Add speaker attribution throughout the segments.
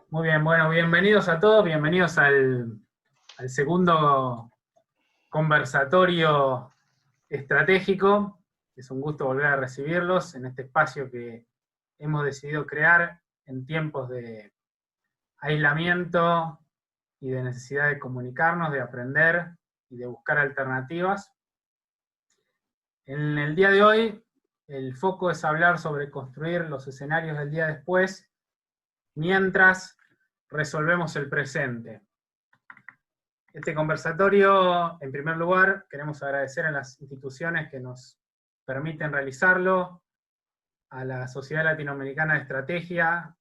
Speaker 1: Muy bien, bueno, bienvenidos a todos, bienvenidos al segundo conversatorio estratégico. Es un gusto volver a recibirlos en este espacio que hemos decidido crear en tiempos de aislamiento y de necesidad de comunicarnos, de aprender y de buscar alternativas. En el día de hoy, el foco es hablar sobre construir los escenarios del día después, mientras resolvemos el presente. Este conversatorio, en primer lugar, queremos agradecer a las instituciones que nos permiten realizarlo, a la Sociedad Latinoamericana de Estrategia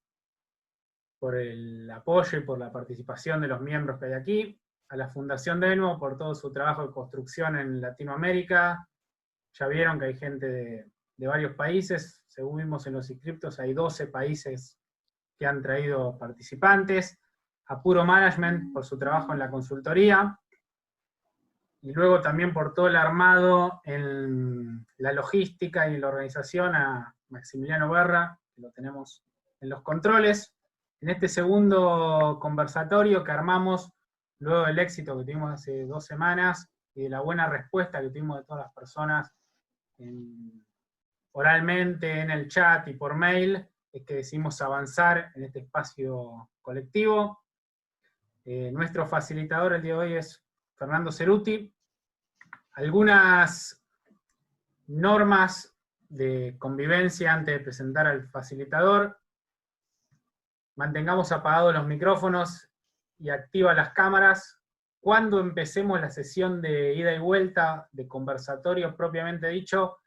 Speaker 1: por el apoyo y por la participación de los miembros que hay aquí, a la Fundación DENUO por todo su trabajo de construcción en Latinoamérica. Ya vieron que hay gente de varios países, según vimos en los inscriptos, hay 12 países que han traído participantes, a Puro Management por su trabajo en la consultoría, y luego también por todo el armado en la logística y en la organización a Maximiliano Berra, que lo tenemos en los controles. En este segundo conversatorio que armamos, luego del éxito que tuvimos hace 2 semanas, y de la buena respuesta que tuvimos de todas las personas oralmente, en el chat y por mail, es que decidimos avanzar en este espacio colectivo. Nuestro facilitador el día de hoy es Fernando Ceruti. Algunas normas de convivencia antes de presentar al facilitador. Mantengamos apagados los micrófonos y activas las cámaras. Cuando empecemos la sesión de ida y vuelta, de conversatorio propiamente dicho,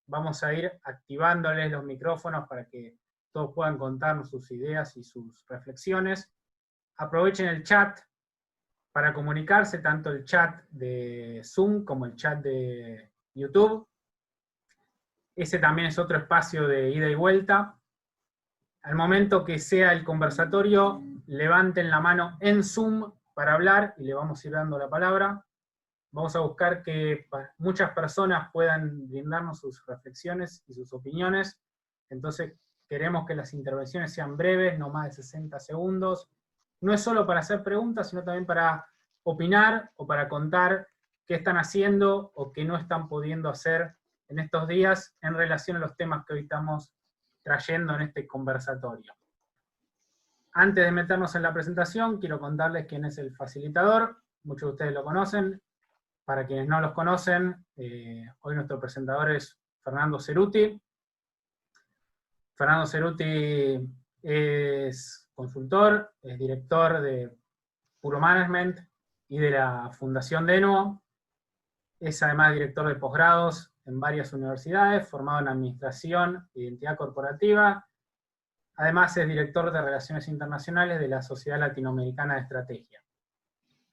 Speaker 1: vamos a ir activándoles los micrófonos para que todos puedan contarnos sus ideas y sus reflexiones. Aprovechen el chat para comunicarse, tanto el chat de Zoom como el chat de YouTube. Ese también es otro espacio de ida y vuelta. Al momento que sea el conversatorio, levanten la mano en Zoom para hablar y le vamos a ir dando la palabra. Vamos a buscar que muchas personas puedan brindarnos sus reflexiones y sus opiniones. Entonces queremos que las intervenciones sean breves, no más de 60 segundos. No es solo para hacer preguntas, sino también para opinar o para contar qué están haciendo o qué no están pudiendo hacer en estos días en relación a los temas que hoy estamos trayendo en este conversatorio. Antes de meternos en la presentación, quiero contarles quién es el facilitador. Muchos de ustedes lo conocen. Para quienes no los conocen, hoy nuestro presentador es Fernando Ceruti. Fernando Ceruti es consultor, es director de Puro Management y de la Fundación DENUO. Es además director de posgrados en varias universidades, formado en Administración e Identidad Corporativa. Además es director de Relaciones Internacionales de la Sociedad Latinoamericana de Estrategia.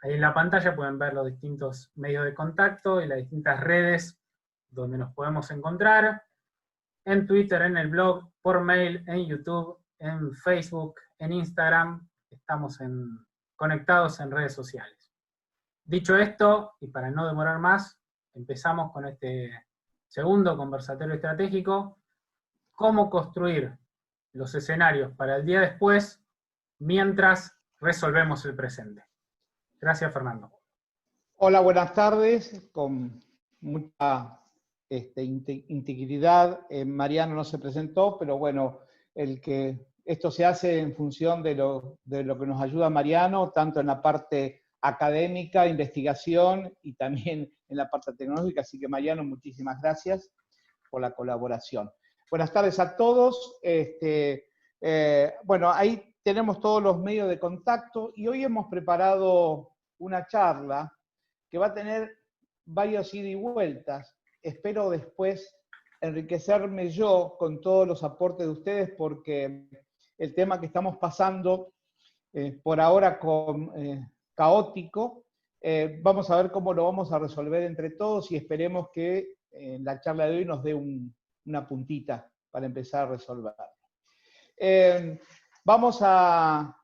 Speaker 1: Ahí en la pantalla pueden ver los distintos medios de contacto y las distintas redes donde nos podemos encontrar. En Twitter, en el blog, por mail, en YouTube, en Facebook, en Instagram. Estamos conectados en redes sociales. Dicho esto, y para no demorar más, empezamos con este segundo conversatorio estratégico. ¿Cómo construir los escenarios para el día después mientras resolvemos el presente? Gracias, Fernando.
Speaker 2: Hola, buenas tardes. Con mucha integridad, Mariano no se presentó, pero bueno, esto se hace en función de lo que nos ayuda Mariano, tanto en la parte académica, investigación y también en la parte tecnológica. Así que Mariano, muchísimas gracias por la colaboración. Buenas tardes a todos. Bueno, ahí tenemos todos los medios de contacto y hoy hemos preparado una charla que va a tener varias idas y vueltas. Espero después enriquecerme yo con todos los aportes de ustedes porque el tema que estamos pasando por ahora caótico, vamos a ver cómo lo vamos a resolver entre todos y esperemos que la charla de hoy nos dé una puntita para empezar a resolver. Vamos a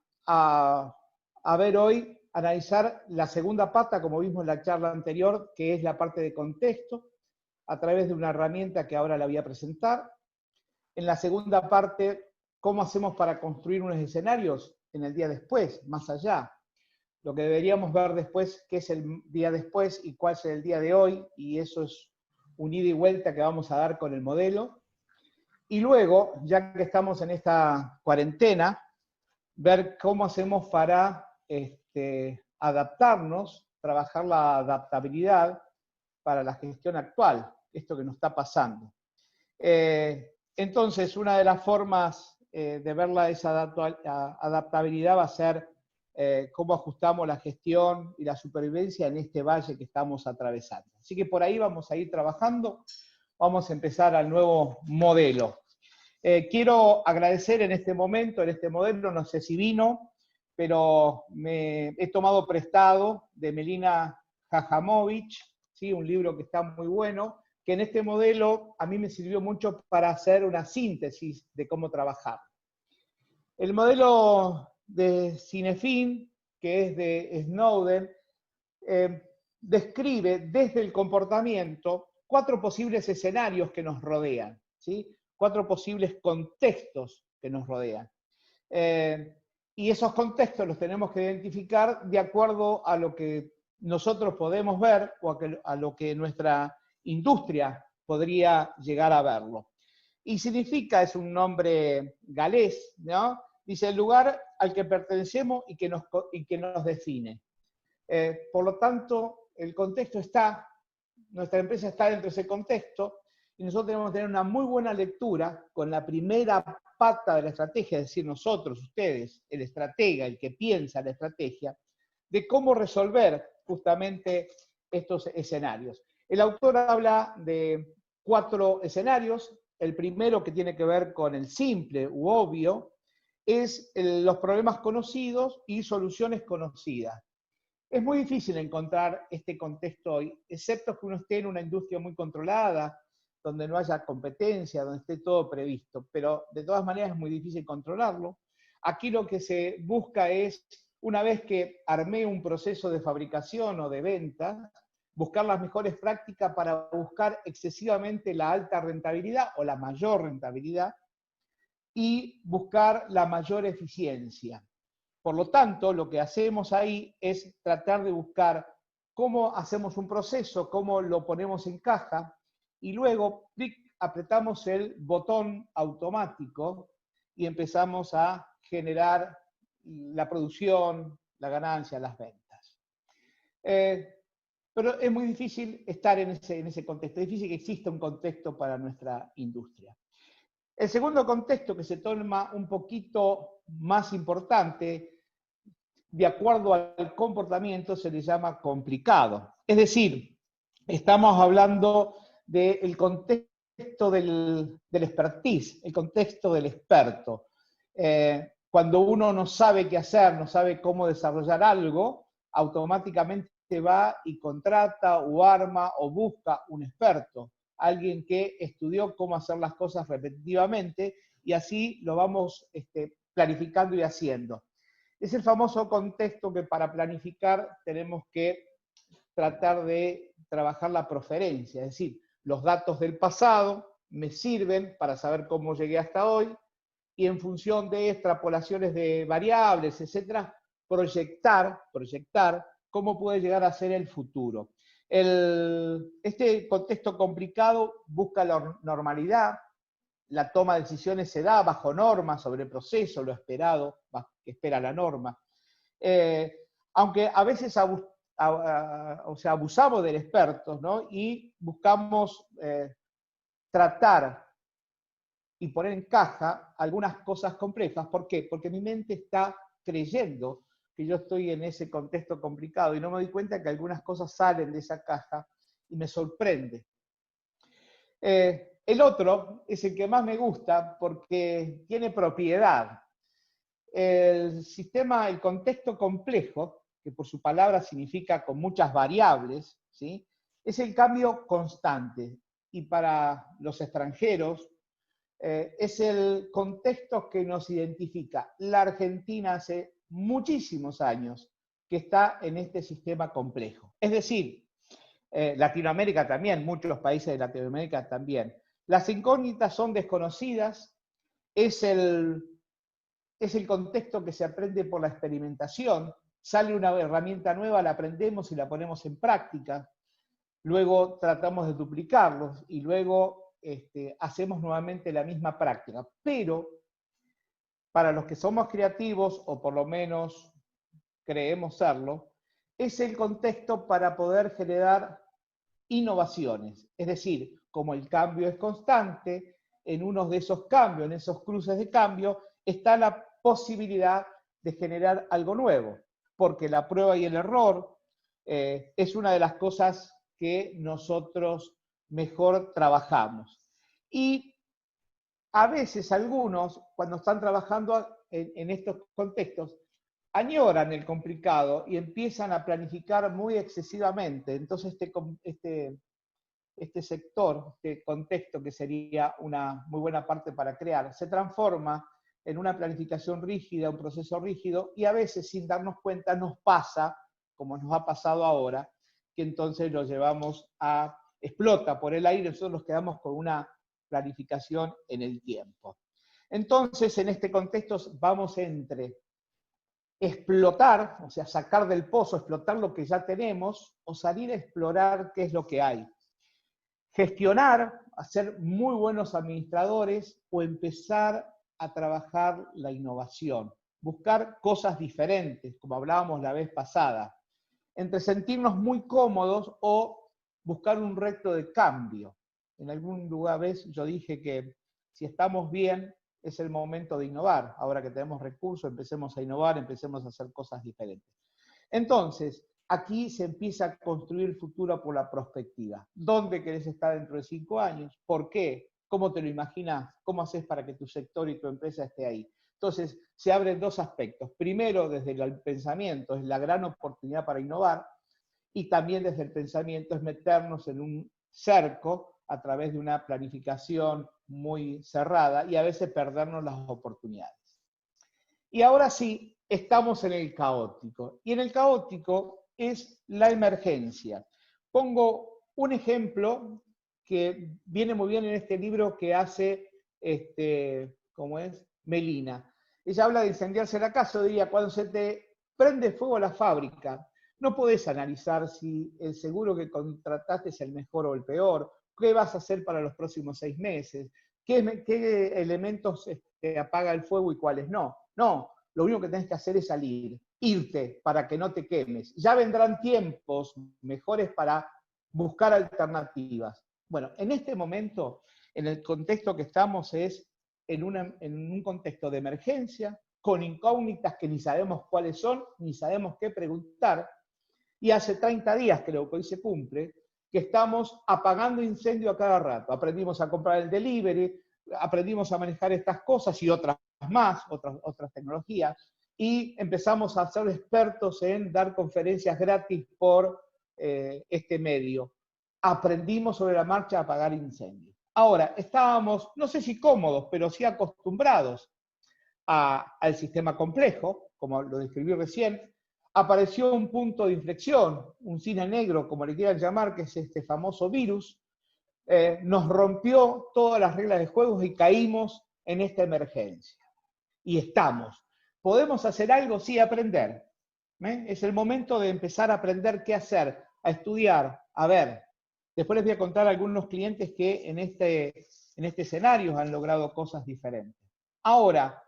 Speaker 2: ver hoy, analizar la segunda pata, como vimos en la charla anterior, que es la parte de contexto, a través de una herramienta que ahora la voy a presentar. En la segunda parte, ¿cómo hacemos para construir unos escenarios? en el día después, más allá. Lo que deberíamos ver después, qué es el día después y cuál es el día de hoy, y eso es un ida y vuelta que vamos a dar con el modelo. Y luego, ya que estamos en esta cuarentena, ver cómo hacemos para adaptarnos, trabajar la adaptabilidad para la gestión actual, esto que nos está pasando. Entonces, una de las formas de verla esa adaptabilidad va a ser cómo ajustamos la gestión y la supervivencia en este valle que estamos atravesando. Así que por ahí vamos a ir trabajando, vamos a empezar al nuevo modelo. Quiero agradecer en este momento, en este modelo, no sé si vino, pero me he tomado prestado de Melina Jajamovich, ¿sí? Un libro que está muy bueno, que en este modelo a mí me sirvió mucho para hacer una síntesis de cómo trabajar. El modelo de Cynefin, que es de Snowden, describe desde el comportamiento 4 posibles escenarios que nos rodean, ¿sí? 4 posibles contextos que nos rodean. Y esos contextos los tenemos que identificar de acuerdo a lo que nosotros podemos ver o a lo que nuestra industria podría llegar a verlo. Y significa, es un nombre galés, ¿no? Dice, el lugar al que pertenecemos y que nos define. Por lo tanto, el contexto está, nuestra empresa está dentro de ese contexto, y nosotros tenemos que tener una muy buena lectura con la primera pata de la estrategia, es decir, nosotros, ustedes, el estratega, el que piensa la estrategia, de cómo resolver justamente estos escenarios. El autor habla de 4 escenarios. El primero, que tiene que ver con el simple u obvio, es los problemas conocidos y soluciones conocidas. Es muy difícil encontrar este contexto hoy, excepto que uno esté en una industria muy controlada, donde no haya competencia, donde esté todo previsto, pero de todas maneras es muy difícil controlarlo. Aquí lo que se busca es, una vez que armé un proceso de fabricación o de venta, buscar las mejores prácticas para buscar excesivamente la alta rentabilidad o la mayor rentabilidad y buscar la mayor eficiencia. Por lo tanto, lo que hacemos ahí es tratar de buscar cómo hacemos un proceso, cómo lo ponemos en caja, y luego apretamos el botón automático y empezamos a generar la producción, la ganancia, las ventas. Pero es muy difícil estar en ese contexto, es difícil que exista un contexto para nuestra industria. El segundo contexto, que se toma un poquito más importante, de acuerdo al comportamiento, se le llama complicado. Es decir, estamos hablando del contexto del expertise, el contexto del experto. Cuando uno no sabe qué hacer, no sabe cómo desarrollar algo, automáticamente va y contrata o arma o busca un experto, alguien que estudió cómo hacer las cosas repetitivamente, y así lo vamos planificando y haciendo. Es el famoso contexto que para planificar tenemos que tratar de trabajar la proferencia, es decir, los datos del pasado me sirven para saber cómo llegué hasta hoy, y en función de extrapolaciones de variables, etcétera, proyectar cómo puede llegar a ser el futuro. Este contexto complicado busca la normalidad, la toma de decisiones se da bajo normas sobre el proceso, lo esperado, que espera la norma. Aunque a veces abusamos del experto, ¿no? Y buscamos tratar y poner en caja algunas cosas complejas. ¿Por qué? Porque mi mente está creyendo que yo estoy en ese contexto complicado y no me doy cuenta que algunas cosas salen de esa caja y me sorprende. El otro es el que más me gusta porque tiene propiedad. El sistema, el contexto complejo, que por su palabra significa con muchas variables, ¿sí? Es el cambio constante. Y para los extranjeros, es el contexto que nos identifica. La Argentina hace muchísimos años que está en este sistema complejo. Es decir, Latinoamérica también, muchos países de Latinoamérica también. Las incógnitas son desconocidas, es el es el contexto que se aprende por la experimentación. Sale una herramienta nueva, la aprendemos y la ponemos en práctica. Luego tratamos de duplicarlos y luego hacemos nuevamente la misma práctica. Pero para los que somos creativos, o por lo menos creemos serlo, es el contexto para poder generar innovaciones. Es decir, como el cambio es constante, en uno de esos cambios, en esos cruces de cambio, está la posibilidad de generar algo nuevo, porque la prueba y el error es una de las cosas que nosotros mejor trabajamos. Y a veces algunos, cuando están trabajando en estos contextos, añoran el complicado y empiezan a planificar muy excesivamente. Entonces este sector, este contexto que sería una muy buena parte para crear, se transforma en una planificación rígida, un proceso rígido, y a veces sin darnos cuenta nos pasa, como nos ha pasado ahora, que entonces lo llevamos a, explota por el aire, nosotros nos quedamos con una planificación en el tiempo. Entonces, en este contexto vamos entre explotar, o sea, sacar del pozo, explotar lo que ya tenemos, o salir a explorar qué es lo que hay. Gestionar, hacer muy buenos administradores, o empezar a trabajar la innovación. Buscar cosas diferentes, como hablábamos la vez pasada. Entre sentirnos muy cómodos o buscar un reto de cambio. En algún lugar yo dije que si estamos bien, es el momento de innovar. Ahora que tenemos recursos, empecemos a innovar, empecemos a hacer cosas diferentes. Entonces, aquí se empieza a construir el futuro por la prospectiva. ¿Dónde querés estar dentro de 5 años? ¿Por qué? ¿Cómo te lo imaginas? ¿Cómo haces para que tu sector y tu empresa esté ahí? Entonces, se abren dos aspectos. Primero, desde el pensamiento, es la gran oportunidad para innovar, y también desde el pensamiento es meternos en un cerco a través de una planificación muy cerrada y a veces perdernos las oportunidades. Y ahora sí, estamos en el caótico. Y en el caótico es la emergencia. Pongo un ejemplo que viene muy bien en este libro que hace, ¿cómo es? Melina. Ella habla de incendiarse la casa, diría, cuando se te prende fuego la fábrica, no podés analizar si el seguro que contrataste es el mejor o el peor, qué vas a hacer para los próximos 6 meses, qué elementos apaga el fuego y cuáles no. No, lo único que tenés que hacer es salir, irte para que no te quemes. Ya vendrán tiempos mejores para buscar alternativas. Bueno, en este momento, en el contexto que estamos es en un contexto de emergencia, con incógnitas que ni sabemos cuáles son, ni sabemos qué preguntar, y hace 30 días, creo que hoy se cumple, que estamos apagando incendio a cada rato. Aprendimos a comprar el delivery, aprendimos a manejar estas cosas y otras más, otras tecnologías, y empezamos a ser expertos en dar conferencias gratis por este medio. Aprendimos sobre la marcha a apagar incendios. Ahora, estábamos, no sé si cómodos, pero sí acostumbrados al sistema complejo, como lo describí recién. Apareció un punto de inflexión, un cine negro, como le quieran llamar, que es este famoso virus, nos rompió todas las reglas de juego y caímos en esta emergencia. Y estamos. ¿Podemos hacer algo? Sí, aprender. Es el momento de empezar a aprender qué hacer, a estudiar, a ver. Después les voy a contar a algunos clientes que en este escenario han logrado cosas diferentes. Ahora,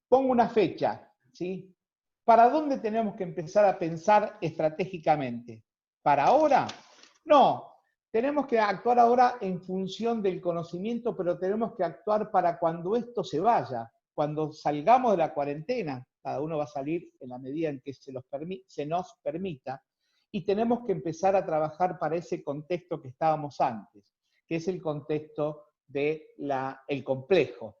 Speaker 2: pongo una fecha, ¿sí? ¿Para dónde tenemos que empezar a pensar estratégicamente? ¿Para ahora? No, tenemos que actuar ahora en función del conocimiento, pero tenemos que actuar para cuando esto se vaya, cuando salgamos de la cuarentena. Cada uno va a salir en la medida en que se nos permita, y tenemos que empezar a trabajar para ese contexto que estábamos antes, que es el contexto del complejo.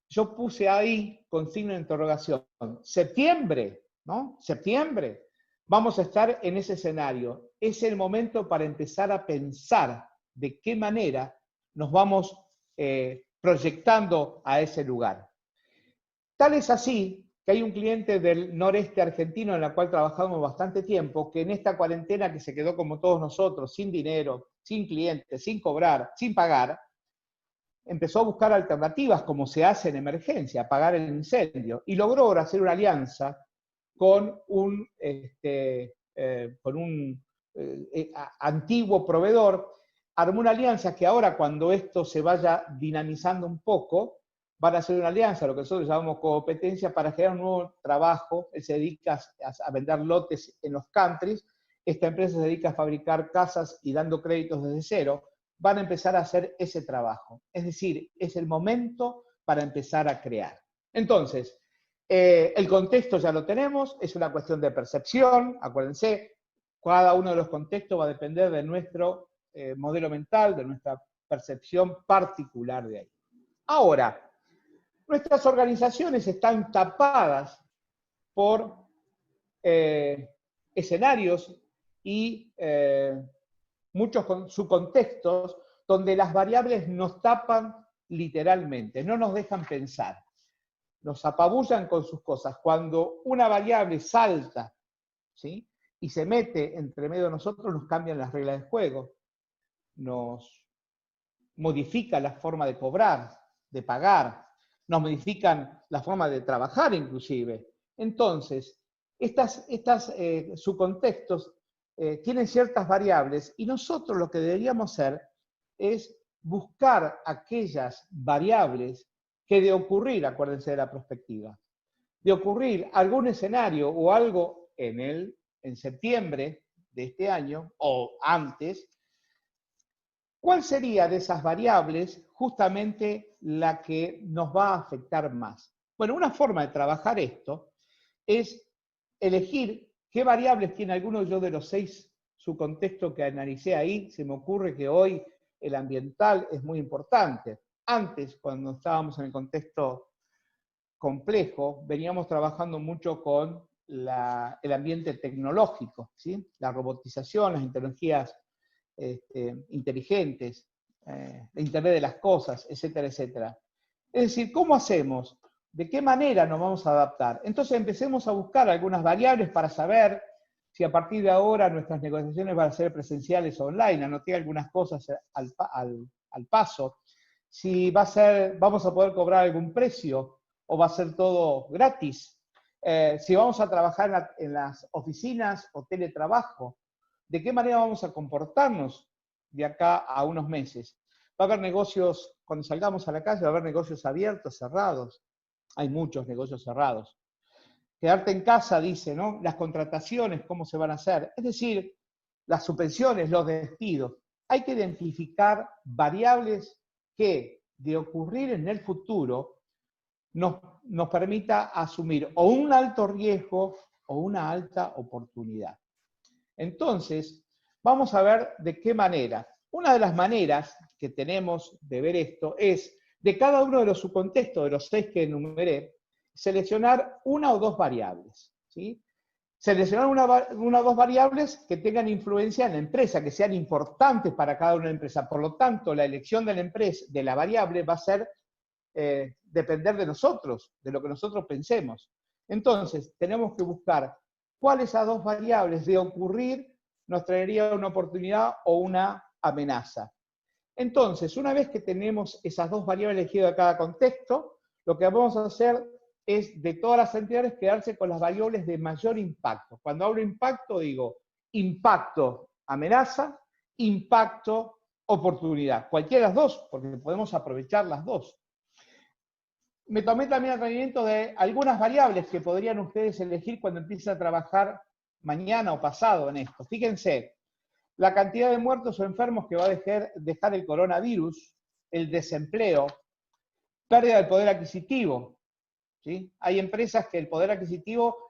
Speaker 2: Yo puse ahí con signo de interrogación, septiembre, ¿no? Septiembre. Vamos a estar en ese escenario. Es el momento para empezar a pensar de qué manera nos vamos proyectando a ese lugar. Tal es así que hay un cliente del noreste argentino en la cual trabajamos bastante tiempo, que en esta cuarentena que se quedó como todos nosotros, sin dinero, sin clientes, sin cobrar, sin pagar, empezó a buscar alternativas, como se hace en emergencia, apagar el incendio, y logró hacer una alianza con un antiguo proveedor. Armó una alianza que ahora, cuando esto se vaya dinamizando un poco, van a hacer una alianza, lo que nosotros llamamos competencia, para generar un nuevo trabajo. Él se dedica a vender lotes en los countries. Esta empresa se dedica a fabricar casas y dando créditos desde cero. Van a empezar a hacer ese trabajo. Es decir, es el momento para empezar a crear. Entonces, el contexto ya lo tenemos, es una cuestión de percepción. Acuérdense, cada uno de los contextos va a depender de nuestro modelo mental, de nuestra percepción particular de ahí. Ahora, nuestras organizaciones están tapadas por escenarios y muchos subcontextos donde las variables nos tapan literalmente, no nos dejan pensar, nos apabullan con sus cosas. Cuando una variable salta, ¿sí?, y se mete entre medio de nosotros, nos cambian las reglas de juego, nos modifica la forma de cobrar, de pagar, nos modifican la forma de trabajar inclusive. Entonces, estos subcontextos tienen ciertas variables y nosotros lo que deberíamos hacer es buscar aquellas variables que, de ocurrir, acuérdense de la perspectiva, de ocurrir algún escenario o algo en septiembre de este año o antes, ¿cuál sería de esas variables justamente la que nos va a afectar más? Bueno, una forma de trabajar esto es elegir qué variables tiene alguno de los 6 subcontextos que analicé ahí. Se me ocurre que hoy el ambiental es muy importante. Antes, cuando estábamos en el contexto complejo, veníamos trabajando mucho con el ambiente tecnológico, ¿sí? La robotización, las tecnologías inteligentes, Internet de las cosas, etcétera, etcétera. Es decir, ¿cómo hacemos? ¿De qué manera nos vamos a adaptar? Entonces empecemos a buscar algunas variables para saber si a partir de ahora nuestras negociaciones van a ser presenciales o online, anoté algunas cosas al paso, si vamos a poder cobrar algún precio o va a ser todo gratis, si vamos a trabajar en las oficinas o teletrabajo, de qué manera vamos a comportarnos de acá a unos meses. Va a haber negocios, cuando salgamos a la calle, va a haber negocios abiertos, cerrados. Hay muchos negocios cerrados. Quedarte en casa, dice, ¿no? Las contrataciones, ¿cómo se van a hacer? Es decir, las suspensiones, los despidos. Hay que identificar variables que, de ocurrir en el futuro, nos permita asumir o un alto riesgo o una alta oportunidad. Entonces, vamos a ver de qué manera. Una de las maneras que tenemos de ver esto es, de cada uno de los subcontextos, de los 6 que enumeré, seleccionar una o dos variables, ¿sí? Seleccionar una o dos variables que tengan influencia en la empresa, que sean importantes para cada una de la empresa. Por lo tanto, la elección de la empresa, de la variable, va a ser depender de nosotros, de lo que nosotros pensemos. Entonces, tenemos que buscar cuál de esas dos variables, de ocurrir, nos traería una oportunidad o una amenaza. Entonces, una vez que tenemos esas dos variables elegidas de cada contexto, lo que vamos a hacer es, de todas las entidades, quedarse con las variables de mayor impacto. Cuando hablo de impacto, digo impacto, amenaza, impacto, oportunidad. Cualquiera de las dos, porque podemos aprovechar las dos. Me tomé también atrevimiento de algunas variables que podrían ustedes elegir cuando empiecen a trabajar mañana o pasado en esto. Fíjense, la cantidad de muertos o enfermos que va a dejar el coronavirus, el desempleo, pérdida del poder adquisitivo, ¿sí? Hay empresas que el poder adquisitivo,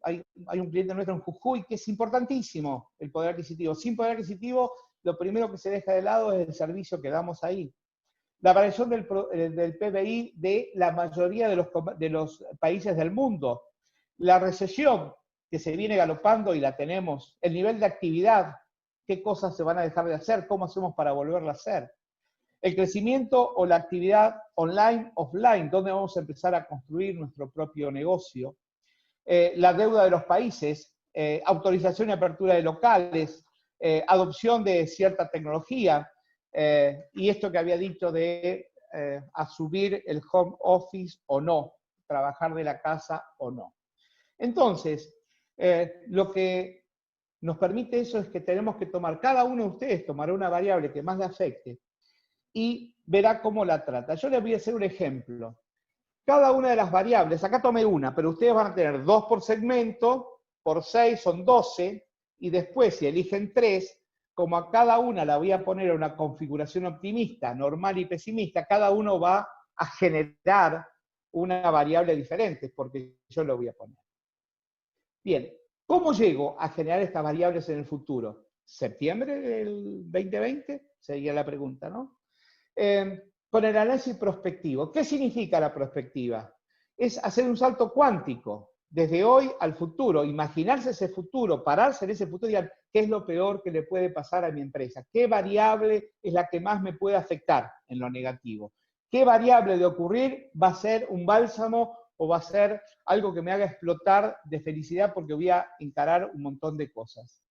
Speaker 2: hay un cliente nuestro en Jujuy que es importantísimo el poder adquisitivo. Sin poder adquisitivo, lo primero que se deja de lado es el servicio que damos ahí. La variación del PBI de la mayoría de los países del mundo. La recesión que se viene galopando y la tenemos. El nivel de actividad. ¿Qué cosas se van a dejar de hacer? ¿Cómo hacemos para volverla a hacer? El crecimiento o la actividad online, offline, donde vamos a empezar a construir nuestro propio negocio. La deuda de los países, autorización y apertura de locales, adopción de cierta tecnología, y esto que había dicho de asumir el home office o no, trabajar de la casa o no. Entonces, lo que nos permite eso es que tenemos que tomar, cada uno de ustedes tomará una variable que más le afecte y verá cómo la trata. Yo les voy a hacer un ejemplo. Cada una de las variables, acá tomé una, pero ustedes van a tener 2 por segmento, por 6 son 12, y después si eligen 3, como a cada una la voy a poner en una configuración optimista, normal y pesimista, cada uno va a generar una variable diferente, porque yo lo voy a poner. Bien, ¿cómo llego a generar estas variables en el futuro? ¿Septiembre del 2020? Sería la pregunta, ¿no? Con el análisis prospectivo. ¿Qué significa la prospectiva? Es hacer un salto cuántico, desde hoy al futuro, imaginarse ese futuro, pararse en ese futuro y decir, ¿qué es lo peor que le puede pasar a mi empresa? ¿Qué variable es la que más me puede afectar en lo negativo? ¿Qué variable de ocurrir va a ser un bálsamo o va a ser algo que me haga explotar de felicidad porque voy a encarar un montón de cosas?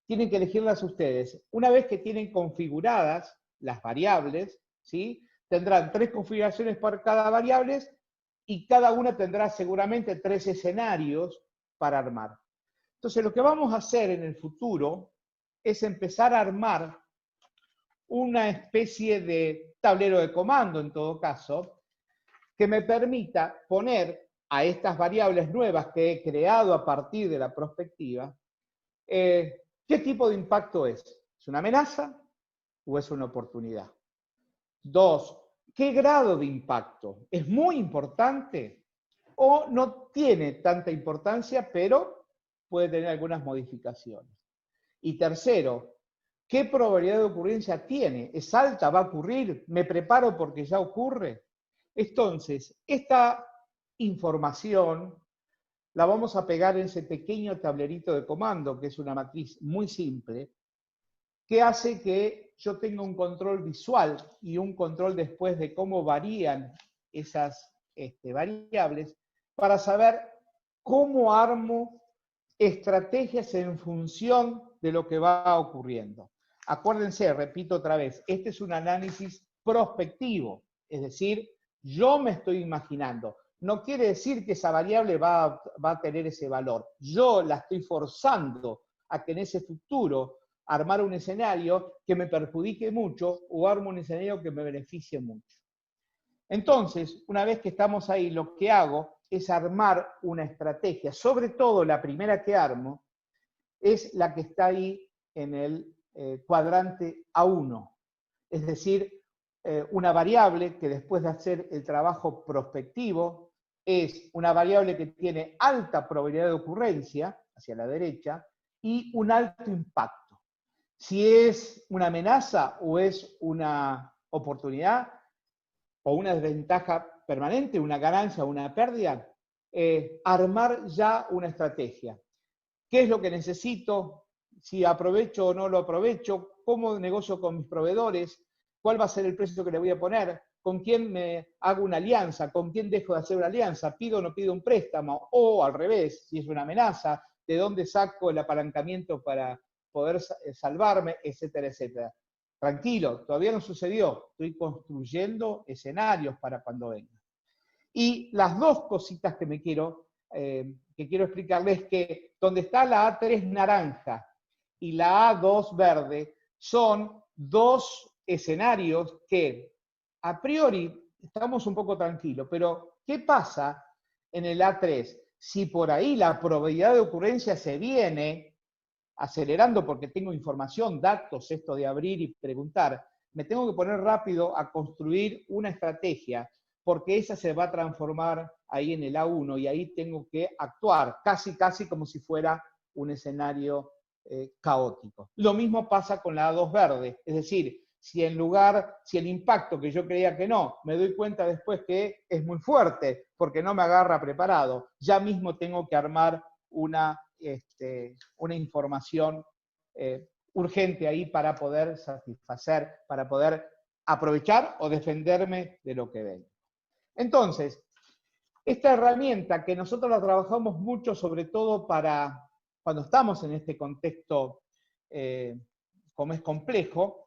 Speaker 2: Tienen que elegirlas ustedes. Una vez que tienen configuradas las variables, ¿sí? Tendrán 3 configuraciones por cada variable y cada una tendrá seguramente 3 escenarios para armar. Entonces, lo que vamos a hacer en el futuro es empezar a armar una especie de tablero de comando, en todo caso, que me permita poner a estas variables nuevas que he creado a partir de la prospectiva, ¿qué tipo de impacto es? ¿Es una amenaza o es una oportunidad? 2, ¿qué grado de impacto? ¿Es muy importante o no tiene tanta importancia, pero puede tener algunas modificaciones? Y tercero, ¿qué probabilidad de ocurrencia tiene? ¿Es alta? ¿Va a ocurrir? ¿Me preparo porque ya ocurre? Entonces, esta información la vamos a pegar en ese pequeño tablerito de comando, que es una matriz muy simple, que hace que yo tenga un control visual y un control después de cómo varían esas variables, para saber cómo armo estrategias en función de lo que va ocurriendo. Acuérdense, repito otra vez, este es un análisis prospectivo, es decir, yo me estoy imaginando. No quiere decir que esa variable va a tener ese valor. Yo la estoy forzando a que en ese futuro armar un escenario que me perjudique mucho o armo un escenario que me beneficie mucho. Entonces, una vez que estamos ahí, lo que hago es armar una estrategia. Sobre todo, la primera que armo es la que está ahí en el cuadrante A1. Es decir, una variable que después de hacer el trabajo prospectivo es una variable que tiene alta probabilidad de ocurrencia, hacia la derecha, y un alto impacto. Si es una amenaza o es una oportunidad, o una desventaja permanente, una ganancia o una pérdida, armar ya una estrategia. ¿Qué es lo que necesito? Si aprovecho o no lo aprovecho, cómo negocio con mis proveedores, cuál va a ser el precio que le voy a poner, con quién me hago una alianza, con quién dejo de hacer una alianza, pido o no pido un préstamo, o al revés, si es una amenaza, de dónde saco el apalancamiento para poder salvarme, etcétera, etcétera. Tranquilo, todavía no sucedió, estoy construyendo escenarios para cuando venga. Y las dos cositas que quiero explicarles es que donde está la A3 naranja y la A2 verde son dos escenarios que a priori estamos un poco tranquilos, pero ¿qué pasa en el A3? Si por ahí la probabilidad de ocurrencia se viene acelerando porque tengo información, datos, esto de abrir y preguntar, me tengo que poner rápido a construir una estrategia porque esa se va a transformar ahí en el A1 y ahí tengo que actuar casi como si fuera un escenario caótico. Lo mismo pasa con la A2 verde, es decir, si el impacto que yo creía que no, me doy cuenta después que es muy fuerte porque no me agarra preparado, ya mismo tengo que armar una información urgente ahí para poder satisfacer, para poder aprovechar o defenderme de lo que venga. Entonces, esta herramienta que nosotros la trabajamos mucho, sobre todo para cuando estamos en este contexto como es complejo,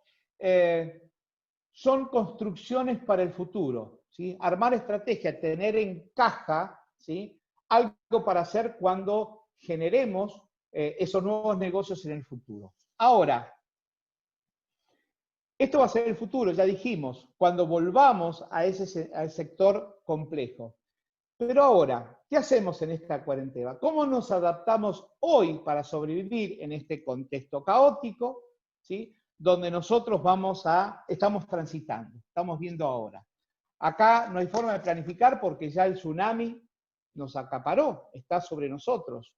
Speaker 2: son construcciones para el futuro, ¿sí? Armar estrategia, tener en caja, ¿sí?, algo para hacer cuando generemos esos nuevos negocios en el futuro. Ahora, esto va a ser el futuro, ya dijimos, cuando volvamos al sector complejo. Pero ahora, ¿qué hacemos en esta cuarentena? ¿Cómo nos adaptamos hoy para sobrevivir en este contexto caótico, ¿sí?, donde nosotros estamos transitando, estamos viendo ahora? Acá no hay forma de planificar porque ya el tsunami nos acaparó, está sobre nosotros.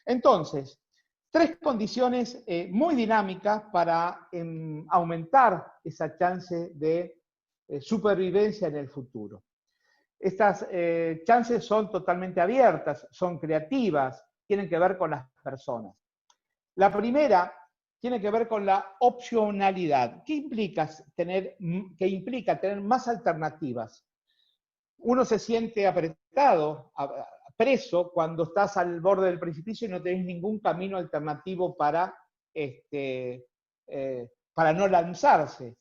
Speaker 2: Entonces, tres condiciones muy dinámicas para aumentar esa chance de supervivencia en el futuro. Estas chances son totalmente abiertas, son creativas, tienen que ver con las personas. La primera tiene que ver con la opcionalidad. ¿Qué implica tener más alternativas? Uno se siente apretado, preso, cuando estás al borde del precipicio y no tenés ningún camino alternativo para no lanzarse.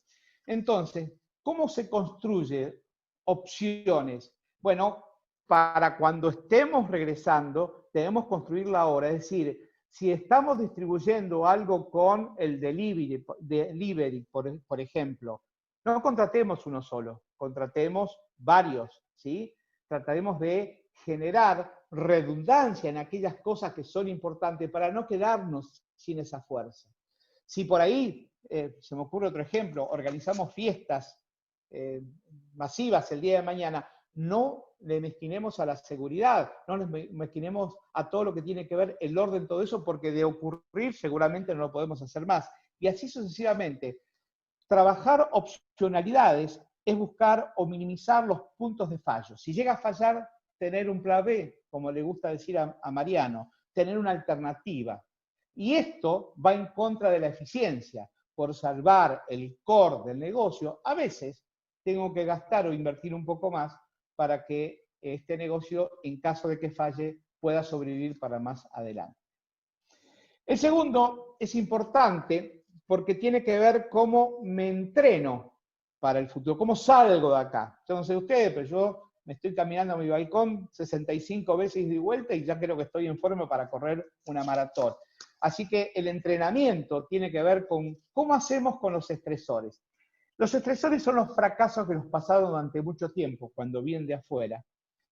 Speaker 2: Entonces, ¿cómo se construye opciones? Bueno, para cuando estemos regresando, debemos construirla ahora. Es decir, si estamos distribuyendo algo con el delivery por ejemplo, no contratemos uno solo, contratemos varios, ¿sí? Trataremos de generar redundancia en aquellas cosas que son importantes para no quedarnos sin esa fuerza. Si por ahí, se me ocurre otro ejemplo, organizamos fiestas masivas el día de mañana, no le mezquinemos a la seguridad, no le mezquinemos a todo lo que tiene que ver el orden, todo eso, porque de ocurrir seguramente no lo podemos hacer más. Y así sucesivamente. Trabajar opcionalidades es buscar o minimizar los puntos de fallo. Si llega a fallar, tener un plan B, como le gusta decir a Mariano, tener una alternativa. Y esto va en contra de la eficiencia. Por salvar el core del negocio, a veces tengo que gastar o invertir un poco más para que este negocio, en caso de que falle, pueda sobrevivir para más adelante. El segundo es importante porque tiene que ver cómo me entreno para el futuro, cómo salgo de acá. Yo no sé ustedes, pero yo me estoy caminando a mi balcón 65 veces de vuelta y ya creo que estoy en forma para correr una maratón. Así que el entrenamiento tiene que ver con cómo hacemos con los estresores. Los estresores son los fracasos que nos pasaron durante mucho tiempo, cuando vienen de afuera,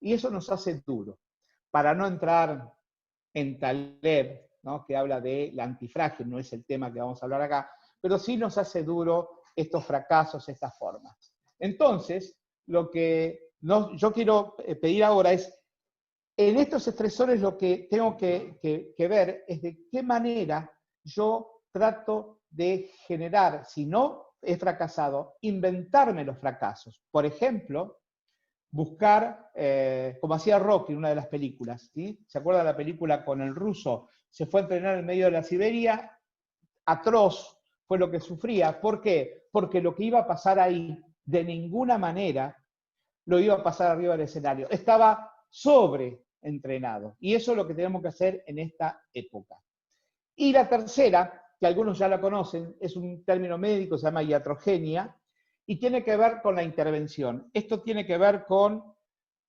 Speaker 2: y eso nos hace duro. Para no entrar en Taleb, ¿no?, que habla de la antifrágil, no es el tema que vamos a hablar acá, pero sí nos hace duro estos fracasos, estas formas. Entonces, lo que yo quiero pedir ahora es, en estos estresores lo que tengo que ver es de qué manera yo trato de generar, si no he fracasado, inventarme los fracasos. Por ejemplo, buscar, como hacía Rocky en una de las películas, ¿sí? ¿Se acuerdan de la película con el ruso? Se fue a entrenar en medio de la Siberia, atroz fue lo que sufría. ¿Por qué? Porque lo que iba a pasar ahí, de ninguna manera, lo iba a pasar arriba del escenario. Estaba sobreentrenado. Y eso es lo que tenemos que hacer en esta época. Y la tercera, que algunos ya la conocen, es un término médico, se llama iatrogenia, y tiene que ver con la intervención. Esto tiene que ver con,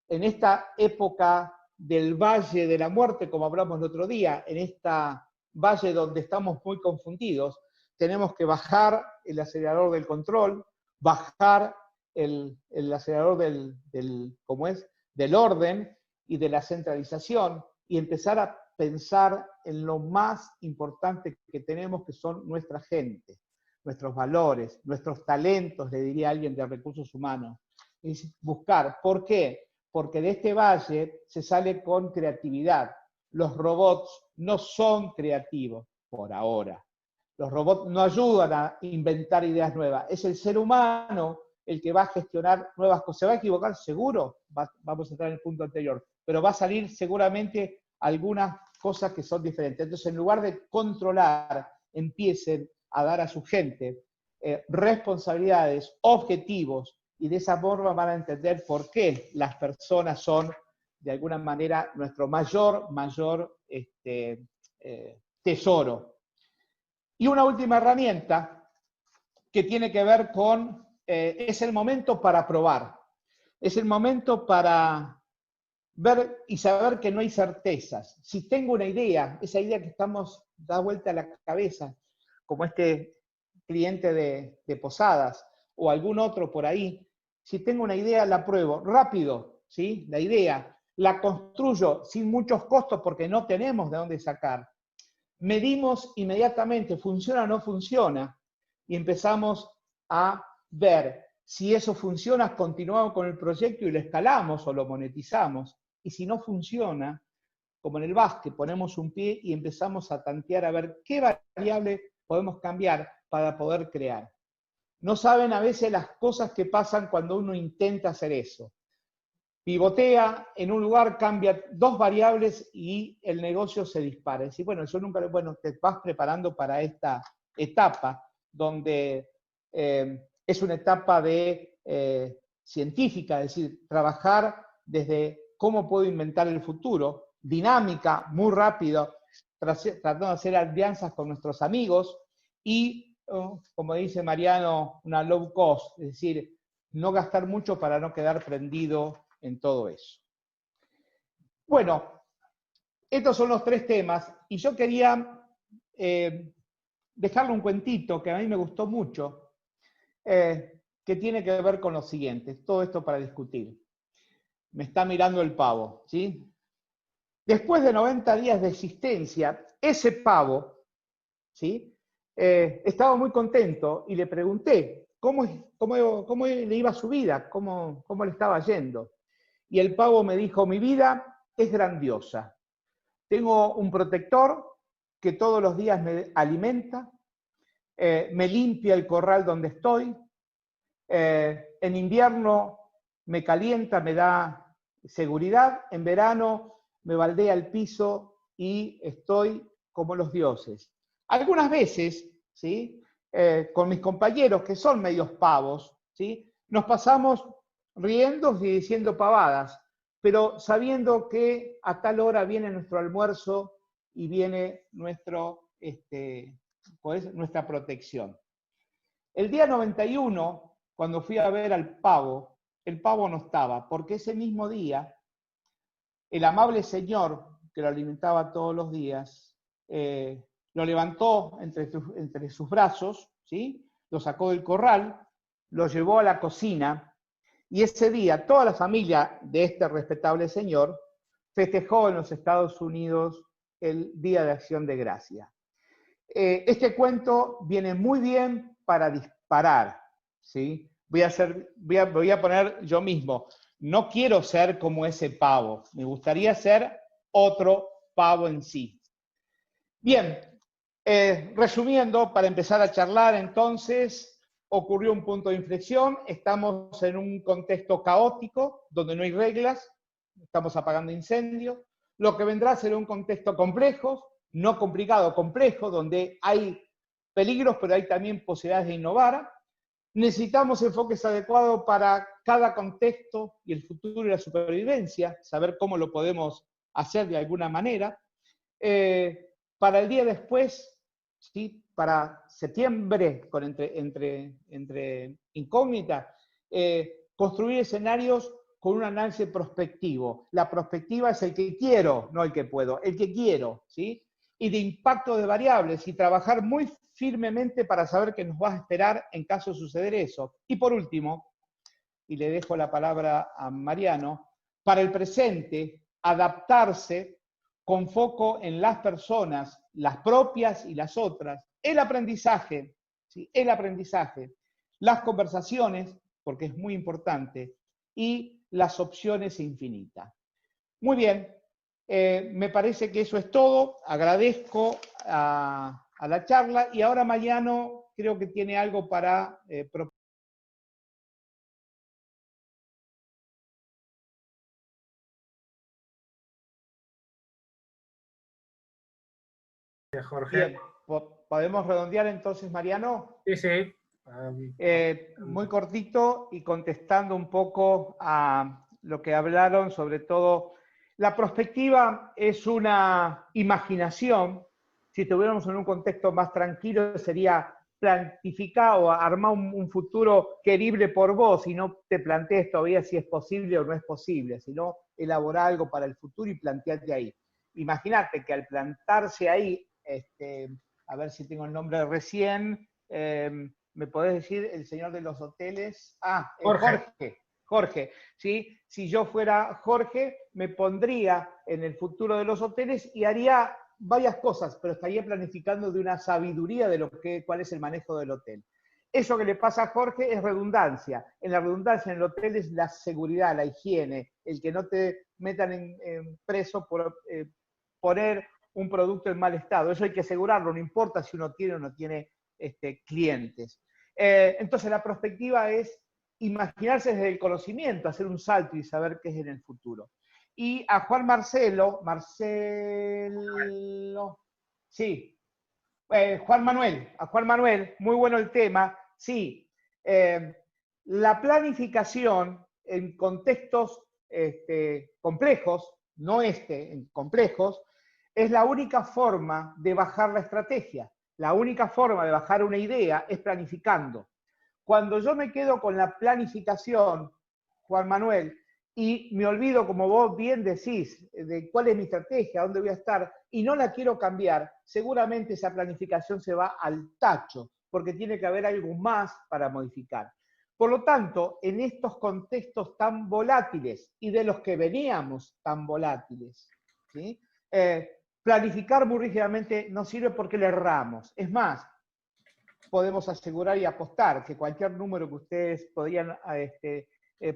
Speaker 2: en esta época del valle de la muerte, como hablamos el otro día, en esta valle donde estamos muy confundidos, tenemos que bajar el acelerador del control, bajar el acelerador del orden y de la centralización, y empezar a pensar en lo más importante que tenemos, que son nuestra gente, nuestros valores, nuestros talentos, le diría alguien de recursos humanos. Es buscar. ¿Por qué? Porque de este valle se sale con creatividad. Los robots no son creativos por ahora. Los robots no ayudan a inventar ideas nuevas. Es el ser humano el que va a gestionar nuevas cosas. ¿Se va a equivocar? Seguro. Vamos a entrar en el punto anterior. Pero va a salir seguramente algunas cosas que son diferentes. Entonces, en lugar de controlar, empiecen a dar a su gente responsabilidades, objetivos, y de esa forma van a entender por qué las personas son, de alguna manera, nuestro mayor tesoro. Y una última herramienta que tiene que ver con es el momento para probar. Es el momento para ver y saber que no hay certezas. Si tengo una idea, esa idea que da vuelta a la cabeza, como este cliente de Posadas o algún otro por ahí, si tengo una idea, la pruebo rápido, ¿sí? La idea, la construyo sin muchos costos porque no tenemos de dónde sacar. Medimos inmediatamente, funciona o no funciona, y empezamos a ver si eso funciona, continuamos con el proyecto y lo escalamos o lo monetizamos. Y si no funciona, como en el básquet, ponemos un pie y empezamos a tantear a ver qué variable podemos cambiar para poder crear. No saben a veces las cosas que pasan cuando uno intenta hacer eso. Pivotea en un lugar, cambia 2 variables y el negocio se dispara. Es decir, bueno, te vas preparando para esta etapa, donde es una etapa científica, es decir, trabajar desde cómo puedo inventar el futuro, dinámica, muy rápido, tratando de hacer alianzas con nuestros amigos y, como dice Mariano, una low cost, es decir, no gastar mucho para no quedar prendido en todo eso. Bueno, estos son los 3 temas y yo quería dejarle un cuentito que a mí me gustó mucho, que tiene que ver con lo siguiente, todo esto para discutir. Me está mirando el pavo, ¿sí? Después de 90 días de existencia, ese pavo, ¿sí? Estaba muy contento y le pregunté cómo le iba su vida, cómo le estaba yendo. Y el pavo me dijo, mi vida es grandiosa. Tengo un protector que todos los días me alimenta, me limpia el corral donde estoy, en invierno me calienta, me da seguridad, en verano me baldea el piso y estoy como los dioses. Algunas veces, ¿sí? Con mis compañeros que son medios pavos, ¿sí? Nos pasamos riendo y diciendo pavadas, pero sabiendo que a tal hora viene nuestro almuerzo y viene nuestra protección. El día 91, cuando fui a ver al pavo, el pavo no estaba, porque ese mismo día, el amable señor que lo alimentaba todos los días, lo levantó entre sus brazos, ¿sí? Lo sacó del corral, lo llevó a la cocina, y ese día toda la familia de este respetable señor festejó en los Estados Unidos el Día de Acción de Gracia. Este cuento viene muy bien para disparar, ¿sí? Voy a poner yo mismo, no quiero ser como ese pavo, me gustaría ser otro pavo en sí. Bien, resumiendo, para empezar a charlar entonces, ocurrió un punto de inflexión, estamos en un contexto caótico, donde no hay reglas, estamos apagando incendios, lo que vendrá será un contexto complejo, no complicado, complejo, donde hay peligros, pero hay también posibilidades de innovar. Necesitamos enfoques adecuados para cada contexto y el futuro y la supervivencia, saber cómo lo podemos hacer de alguna manera. Para el día después, ¿sí? Para septiembre, entre incógnitas, construir escenarios con un análisis prospectivo. La prospectiva es el que quiero, no el que puedo, el que quiero, ¿sí? Y de impacto de variables y trabajar muy firmemente para saber qué nos va a esperar en caso de suceder eso. Y por último, y le dejo la palabra a Mariano, para el presente, adaptarse con foco en las personas, las propias y las otras, el aprendizaje, ¿sí? El aprendizaje, las conversaciones, porque es muy importante, y las opciones infinitas. Muy bien, me parece que eso es todo. Agradezco a la charla y ahora Mariano creo que tiene algo para proponer.
Speaker 1: Jorge.
Speaker 2: Bien, ¿podemos redondear entonces, Mariano?
Speaker 1: Sí, sí.
Speaker 2: Muy cortito y contestando un poco a lo que hablaron, sobre todo, la prospectiva es una imaginación. Si estuviéramos en un contexto más tranquilo, sería plantificá o armá un futuro querible por vos y no te plantees todavía si es posible o no es posible, sino elaborá algo para el futuro y planteate ahí. Imagínate que al plantarse ahí, a ver si tengo el nombre recién, ¿me podés decir el señor de los hoteles? Jorge, ¿sí? Si yo fuera Jorge, me pondría en el futuro de los hoteles y haría varias cosas, pero estaría planificando de una sabiduría de cuál es el manejo del hotel. Eso que le pasa a Jorge es redundancia. En la redundancia en el hotel es la seguridad, la higiene, el que no te metan en preso por poner un producto en mal estado. Eso hay que asegurarlo, no importa si uno tiene o no tiene clientes. Entonces la perspectiva es imaginarse desde el conocimiento, hacer un salto y saber qué es en el futuro. Y a Marcelo, sí, a Juan Manuel, muy bueno el tema, sí. La planificación en contextos complejos, no en complejos, es la única forma de bajar la estrategia. La única forma de bajar una idea es planificando. Cuando yo me quedo con la planificación, Juan Manuel, y me olvido, como vos bien decís, de cuál es mi estrategia, dónde voy a estar, y no la quiero cambiar, seguramente esa planificación se va al tacho, porque tiene que haber algo más para modificar. Por lo tanto, en estos contextos tan volátiles, y de los que veníamos tan volátiles, ¿sí? Planificar muy rígidamente no sirve porque le erramos. Es más, podemos asegurar y apostar que cualquier número que ustedes podrían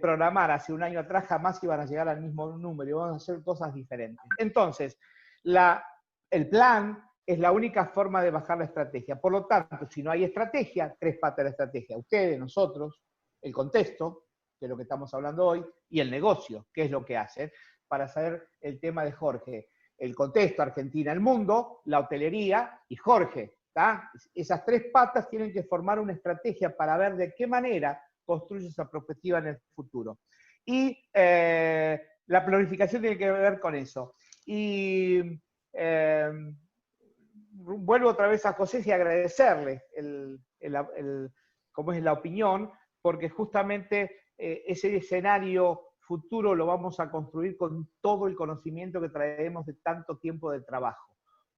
Speaker 2: programar hace un año atrás jamás iban a llegar al mismo número y van a hacer cosas diferentes. Entonces, el plan es la única forma de bajar la estrategia. Por lo tanto, si no hay estrategia, tres patas de la estrategia. Ustedes, nosotros, el contexto, que es lo que estamos hablando hoy, y el negocio, que es lo que hacen, para saber el tema de Jorge. El contexto, Argentina, el mundo, la hotelería y Jorge. ¿tá? Esas tres patas tienen que formar una estrategia para ver de qué manera construye esa perspectiva en el futuro. Y la planificación tiene que ver con eso. Y vuelvo otra vez a José y agradecerle cómo es la opinión, porque justamente ese escenario futuro lo vamos a construir con todo el conocimiento que traemos de tanto tiempo de trabajo.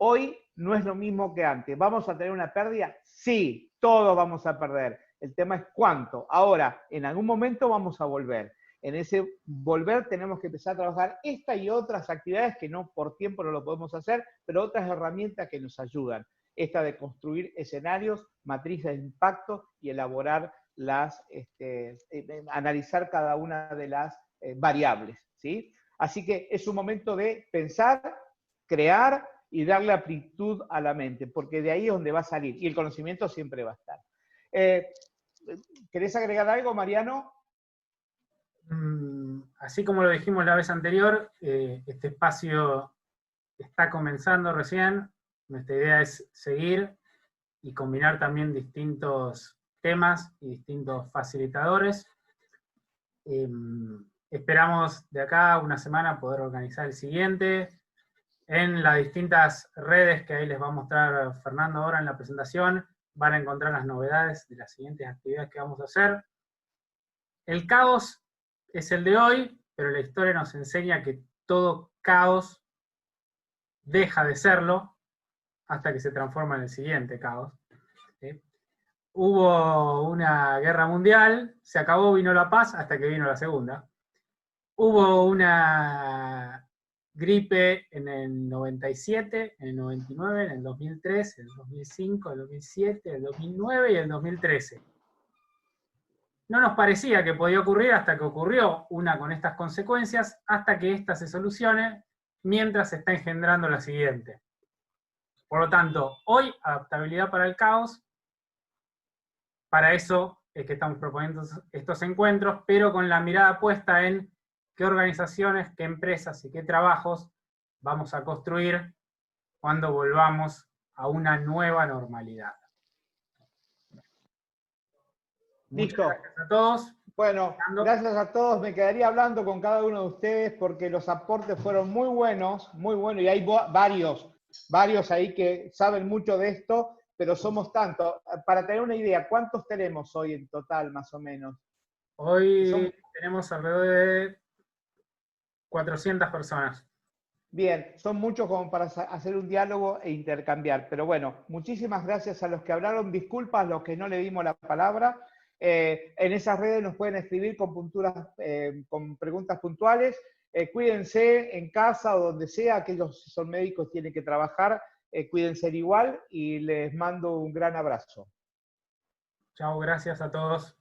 Speaker 2: Hoy no es lo mismo que antes. ¿Vamos a tener una pérdida? Sí, todos vamos a perder. El tema es cuánto. Ahora, en algún momento vamos a volver. En ese volver tenemos que empezar a trabajar esta y otras actividades que no por tiempo no lo podemos hacer, pero otras herramientas que nos ayudan. Esta de construir escenarios, matrices de impacto y elaborar analizar cada una de las variables, ¿sí? Así que es un momento de pensar, crear y darle amplitud a la mente, porque de ahí es donde va a salir, y el conocimiento siempre va a estar. ¿Querés agregar algo, Mariano?
Speaker 1: Así como lo dijimos la vez anterior, este espacio está comenzando recién. Nuestra idea es seguir y combinar también distintos temas y distintos facilitadores. Esperamos de acá una semana poder organizar el siguiente. En las distintas redes que ahí les va a mostrar Fernando ahora en la presentación, van a encontrar las novedades de las siguientes actividades que vamos a hacer. El caos es el de hoy, pero la historia nos enseña que todo caos deja de serlo hasta que se transforma en el siguiente caos. ¿Sí? Hubo una guerra mundial, se acabó, vino la paz, hasta que vino la segunda. Hubo una gripe en el 97, en el 99, en el 2003, en el 2005, en el 2007, en el 2009 y en el 2013. No nos parecía que podía ocurrir hasta que ocurrió una con estas consecuencias, hasta que esta se solucione, mientras se está engendrando la siguiente. Por lo tanto, hoy, adaptabilidad para el caos. Para eso es que estamos proponiendo estos encuentros, pero con la mirada puesta en qué organizaciones, qué empresas y qué trabajos vamos a construir cuando volvamos a una nueva normalidad.
Speaker 2: Listo.
Speaker 1: Muchas gracias a todos.
Speaker 2: Bueno, gracias a todos. Me quedaría hablando con cada uno de ustedes porque los aportes fueron muy buenos, y hay varios ahí que saben mucho de esto, pero somos tantos. Para tener una idea, ¿cuántos tenemos hoy en total, más o menos?
Speaker 1: Hoy tenemos alrededor de 400 personas.
Speaker 2: Bien, son muchos como para hacer un diálogo e intercambiar, pero bueno, muchísimas gracias a los que hablaron, disculpas a los que no le dimos la palabra. En esas redes nos pueden escribir con con preguntas puntuales. Cuídense en casa o donde sea, aquellos que son médicos tienen que trabajar, cuídense igual y les mando un gran abrazo.
Speaker 1: Chao, gracias a todos.